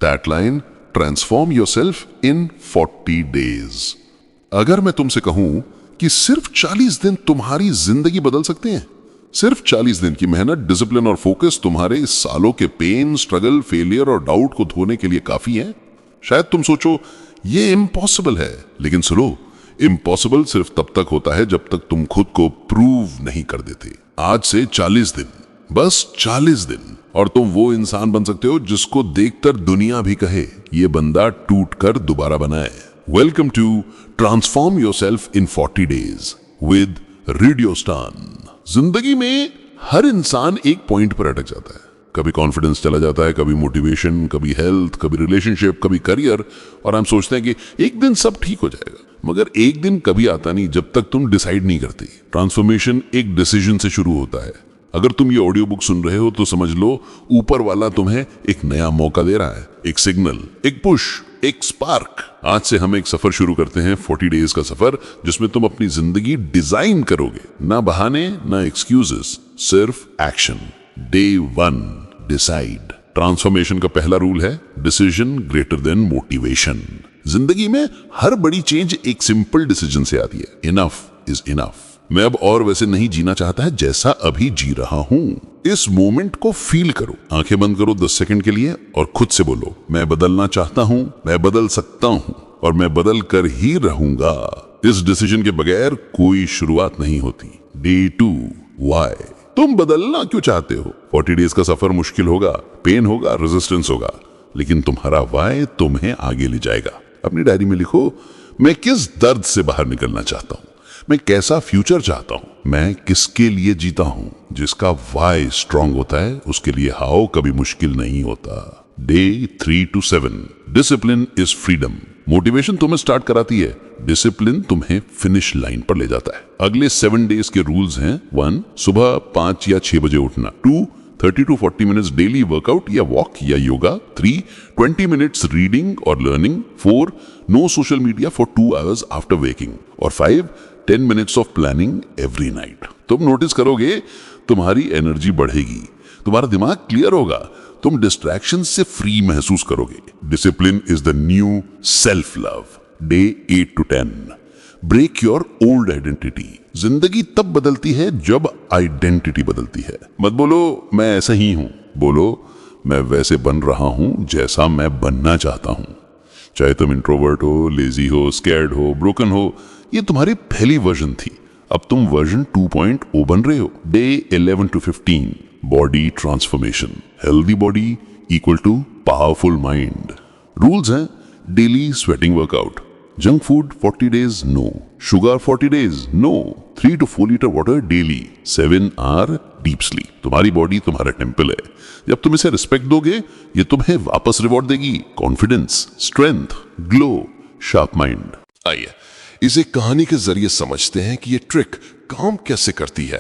That line, transform yourself in 40 days. अगर मैं तुमसे कहूं कि सिर्फ 40 दिन तुम्हारी जिंदगी बदल सकते हैं, सिर्फ 40 दिन की मेहनत, डिसिप्लिन और फोकस तुम्हारे इस सालों के पेन, स्ट्रगल, फेलियर और डाउट को धोने के लिए काफी है। शायद तुम सोचो ये इम्पॉसिबल है, लेकिन सुनो, इम्पॉसिबल सिर्फ तब तक होता है जब तक तुम खुद को प्रूव नहीं कर देते। आज से 40 दिन, बस 40 दिन, और तुम वो इंसान बन सकते हो जिसको देखकर दुनिया भी कहे ये बंदा टूट कर दोबारा बना है। Welcome to transform yourself in 40 days with radio Stan. जिंदगी में हर इंसान एक पॉइंट पर अटक जाता है। कभी कॉन्फिडेंस चला जाता है, कभी मोटिवेशन, कभी हेल्थ, कभी रिलेशनशिप, कभी करियर, और हम सोचते हैं कि एक दिन सब ठीक हो जाएगा। मगर एक दिन कभी आता नहीं जब तक तुम डिसाइड नहीं करते। ट्रांसफॉर्मेशन एक डिसीजन से शुरू होता है। अगर तुम ये ऑडियो बुक सुन रहे हो तो समझ लो ऊपर वाला तुम्हें एक नया मौका दे रहा है, एक सिग्नल, एक पुश, एक स्पार्क। आज से हम एक सफर शुरू करते हैं, 40 डेज का सफर, जिसमें तुम अपनी जिंदगी डिजाइन करोगे। ना बहाने, ना एक्सक्यूजेस, सिर्फ एक्शन। Day 1, decide. ट्रांसफॉर्मेशन का पहला रूल है डिसीजन ग्रेटर देन मोटिवेशन। जिंदगी में हर बड़ी चेंज एक सिंपल डिसीजन से आती है। Enough is enough. मैं अब और वैसे नहीं जीना चाहता है जैसा अभी जी रहा हूं। इस मोमेंट को फील करो। आंखें बंद करो 10 सेकंड के लिए और खुद से बोलो, मैं बदलना चाहता हूं, मैं बदल सकता हूं, और मैं बदल कर ही रहूंगा। इस डिसीजन के बगैर कोई शुरुआत नहीं होती। Day 2, why. तुम बदलना क्यों चाहते हो? 40 डेज का सफर मुश्किल होगा, पेन होगा, रेजिस्टेंस होगा, लेकिन तुम्हारा व्हाई तुम्हें आगे ले जाएगा। अपनी डायरी में लिखो, मैं किस दर्द से बाहर निकलना चाहता हूं, मैं कैसा फ्यूचर चाहता हूं, मैं किसके लिए जीता हूं। जिसका व्हाई स्ट्रांग होता है उसके लिए हाउ कभी मुश्किल नहीं होता। Day 3 to 7, discipline is freedom. Motivation तुम्हें स्टार्ट कराती है, डिसिप्लिन तुम्हें फिनिश लाइन पर ले जाता है। अगले 7 डेज के रूल्स हैं। 1, सुबह 5 या 6 बजे उठना। 2, 30 to 40 मिनट्स डेली वर्कआउट या वॉक या योगा। 3, 20 मिनट्स रीडिंग और learning. 4, no social media for 2 hours after waking. और 5, 10 minutes of planning every night. तुम नोटिस करोगे तुम्हारी एनर्जी बढ़ेगी, तुम्हारा दिमाग क्लियर होगा, तुम डिस्ट्रैक्शन से फ्री महसूस करोगे। Discipline is the new self love. Day 8 to 10, break your old identity. जिंदगी तब बदलती है जब आइडेंटिटी बदलती है। मत बोलो मैं ऐसा ही हूं, बोलो मैं वैसे बन रहा हूं जैसा मैं बनना चाहता हूं। चाहे तुम इंट्रोवर्ट हो, लेजी हो, स्कैर्ड हो, ब्रोकन हो, ये तुम्हारी पहली वर्जन थी। अब तुम वर्जन 2.0 बन रहे हो। Day 11 to 15, body transformation. Healthy body equal to powerful mind. Rules हैं, daily sweating workout, junk food 40 days no, sugar 40 days no, 3 to 4 litre water daily, 7 hour deep sleep. तुम्हारी बॉडी तुम्हारा temple है। जब तुम इसे रिस्पेक्ट दोगे ये तुम्हें वापस रिवॉर्ड देगी। Confidence, strength, glow, sharp mind. आइए इसे कहानी के जरिए समझते हैं कि ये ट्रिक काम कैसे करती है।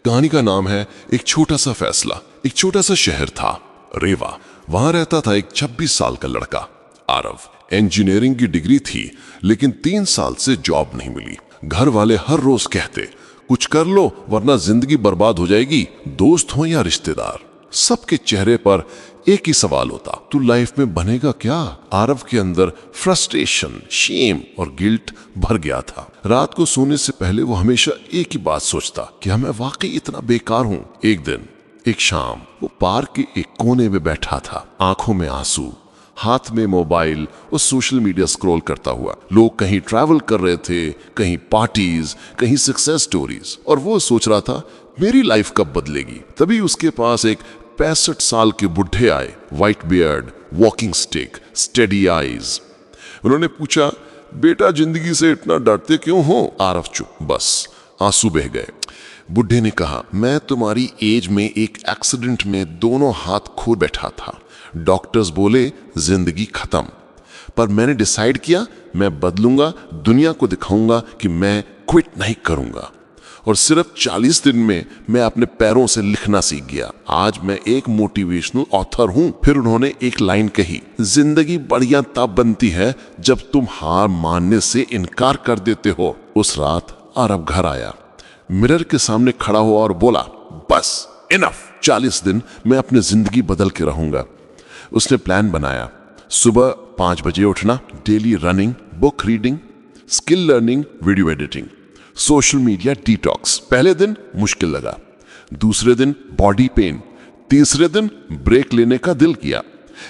कहानी का नाम है एक छोटा सा फैसला। एक छोटा सा शहर था, रेवा। वहां रहता था एक 26 साल का लड़का, आरव। इंजीनियरिंग की डिग्री थी, लेकिन 3 साल से जॉब नहीं मिली। घर वाले हर रोज कहते कुछ कर लो वरना जिंदगी बर्बाद हो जाएगी। दोस्त हो या रिश्तेदार, सबके चेहरे पर एक ही सवाल होता, तू लाइफ में बनेगा क्या? आरव के अंदर फ्रस्ट्रेशन, शेम और गिल्ट भर गया था। रात को सोने से पहले वो हमेशा एक ही बात सोचता, क्या मैं वाकई इतना बेकार हूँ? एक दिन, एक शाम, वो पार्क के एक कोने में बैठा था, आंखों में आंसू, हाथ में मोबाइल और सोशल मीडिया स्क्रॉल करता हुआ। लोग कहीं ट्रैवल कर रहे थे, कहीं पार्टीज, कहीं सक्सेस स्टोरीज, और वो सोच रहा था मेरी लाइफ कब बदलेगी। तभी उसके पास एक 65 साल के बुढ़े आए, white beard, walking stick, steady eyes. उन्होंने पूछा, बेटा जिंदगी से इतना डरते क्यों हो? आरव चुप, बस आंसू बह गए। बुढ़े ने कहा, मैं तुम्हारी एज में एक एक्सीडेंट में दोनों हाथ खो बैठा था। डॉक्टर्स बोले जिंदगी खत्म, पर मैंने डिसाइड किया मैं बदलूंगा, दुनिया को दिखाऊंगा कि मैं क्विट नहीं करूंगा। और सिर्फ 40 दिन में मैं अपने पैरों से लिखना सीख गया। आज मैं एक मोटिवेशनल ऑथर हूं। फिर उन्होंने एक लाइन कही, जिंदगी बढ़िया तब बनती है जब तुम हार मानने से इनकार कर देते हो। उस रात आरव घर आया, मिरर के सामने खड़ा हुआ और बोला, बस इनफ, 40 दिन मैं अपनी जिंदगी बदल के रहूंगा। उसने प्लान बनाया, सुबह 5 बजे उठना, daily running, book reading, skill learning, video editing, social media detox. पहले दिन मुश्किल लगा, दूसरे दिन बॉडी पेन, तीसरे दिन ब्रेक लेने का दिल किया,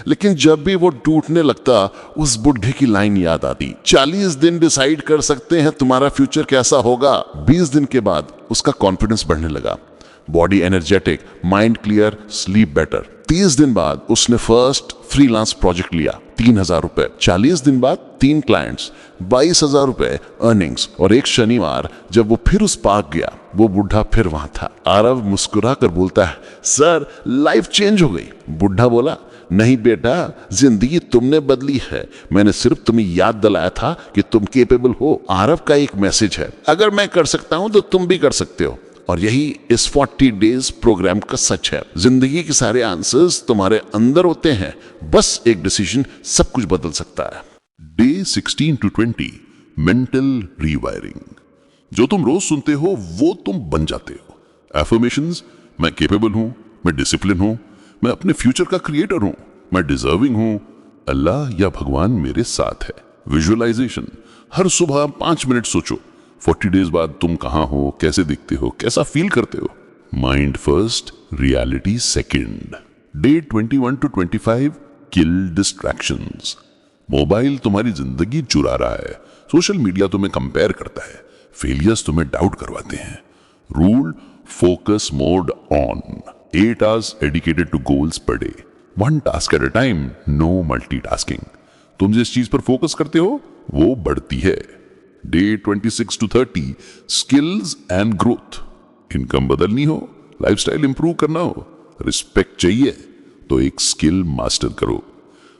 लेकिन जब भी वो टूटने लगता उस बुढ़े की लाइन याद आती, 40 दिन डिसाइड कर सकते हैं तुम्हारा फ्यूचर कैसा होगा। 20 दिन के बाद उसका कॉन्फिडेंस बढ़ने लगा, body energetic, mind clear, sleep better. 30 दिन बाद उसने फर्स्ट फ्रीलांस प्रोजेक्ट लिया, 3,000 रुपए। 40 दिन बाद 3 क्लाइंट्स, 22,000 रुपए अर्निंग्स। और एक शनिवार जब वो फिर उस पार्क गया, वो बुढ़ा फिर वहां था। आरव मुस्कुरा कर बोलता है, सर लाइफ चेंज हो गई। बुढ़ा बोला, नहीं बेटा, जिंदगी तुमने बदली है, मैंने सिर्फ तुम्हें याद दिलाया था कि तुम केपेबल हो। आरव का एक मैसेज है, अगर मैं कर सकता हूं तो तुम भी कर सकते हो। और यही इस 40 डेज प्रोग्राम का सच है। जिंदगी के सारे आंसर्स तुम्हारे अंदर होते हैं, बस एक डिसीजन सब कुछ बदल सकता है। Day 16 to 20 mental rewiring. जो तुम रोज सुनते हो वो तुम बन जाते हो। एफर्मेशंस, मैं केपेबल हूं, मैं डिसिप्लिन हूं, मैं अपने फ्यूचर का क्रिएटर हूं, मैं डिजर्विंग हूं, अल्लाह या भगवान मेरे साथ है। विजुअलाइजेशन, हर सुबह 5 मिनट सोचो 40 डेज बाद तुम कहां हो, कैसे दिखते हो, कैसा फील करते हो। Mind first, reality second. Day 21 to 25 kill distractions. Mobile तुम्हारी जिंदगी चुरा रहा है, सोशल मीडिया तुम्हें कंपेयर करता है, फेलियर्स तुम्हें डाउट करवाते हैं। Rule, focus mode on, 8 hours dedicated to goals per day, 1 task at a time, no multitasking। तुम जिस चीज पर फोकस करते हो वो बढ़ती है। Day 26 to 30 skills and growth. Income बदलनी हो, लाइफस्टाइल इंप्रूव करना हो, रिस्पेक्ट चाहिए तो एक स्किल मास्टर करो।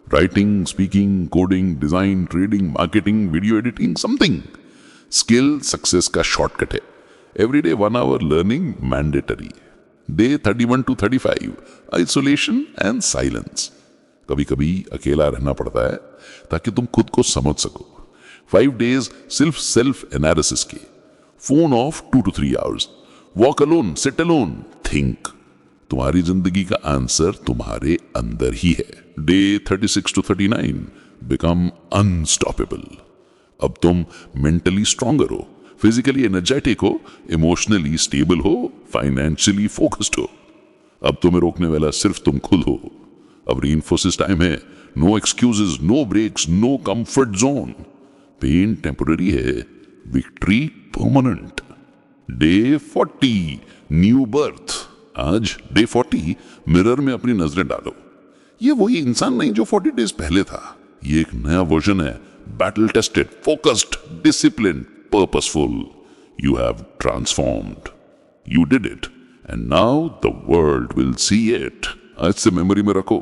Writing, speaking, coding, design, trading, marketing, video editing, something. Skill success का शॉर्टकट है। Everyday 1 hour learning mandatory. Day 31 to 35 isolation and silence. कभी कभी अकेला रहना पड़ता है ताकि तुम खुद को समझ सको। 5 days सिर्फ सेल्फ एनालिसिस के। Phone of 2 to 3 hours। Walk alone, sit alone, think. तुम्हारी जिंदगी का आंसर तुम्हारे अंदर ही है। Day 36 to 39 become unstoppable. अब तुम मेंटली स्ट्रॉन्गर हो, फिजिकली एनर्जेटिक हो, इमोशनली स्टेबल हो, फाइनेंशियली फोकस्ड हो। अब तुम्हें रोकने वाला सिर्फ तुम खुद हो। अब रीइंफोर्सिस टाइम है। No excuses, no breaks, no comfort zone. Pain temporary है, victory permanent. Day 40 new birth. आज डे 40 मिरर में अपनी नजरें डालो। ये वही इंसान नहीं जो 40 डेज पहले था। ये एक नया वर्जन है, battle tested, focused, discipline, purposeful. You have transformed, you did it, and now the world will see it. आज से मेमोरी में रखो,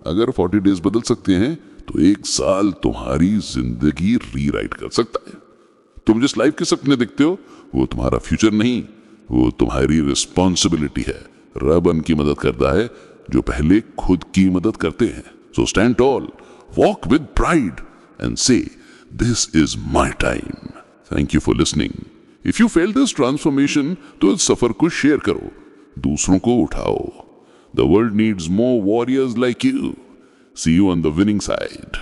अगर 40 डेज बदल सकते हैं तो 1 साल तुम्हारी जिंदगी रीराइट कर सकता है। तुम जिस लाइफ के सपने देखते हो वो तुम्हारा फ्यूचर नहीं, वो तुम्हारी रिस्पॉन्सिबिलिटी है। रब उनकी मदद करता है जो पहले खुद की मदद करते हैं। So stand tall, walk with pride and say this is my time. Thank you for listening. If you fail this transformation तो इस सफर को शेयर करो, दूसरों को उठाओ। The world needs more warriors like you. See you on the winning side.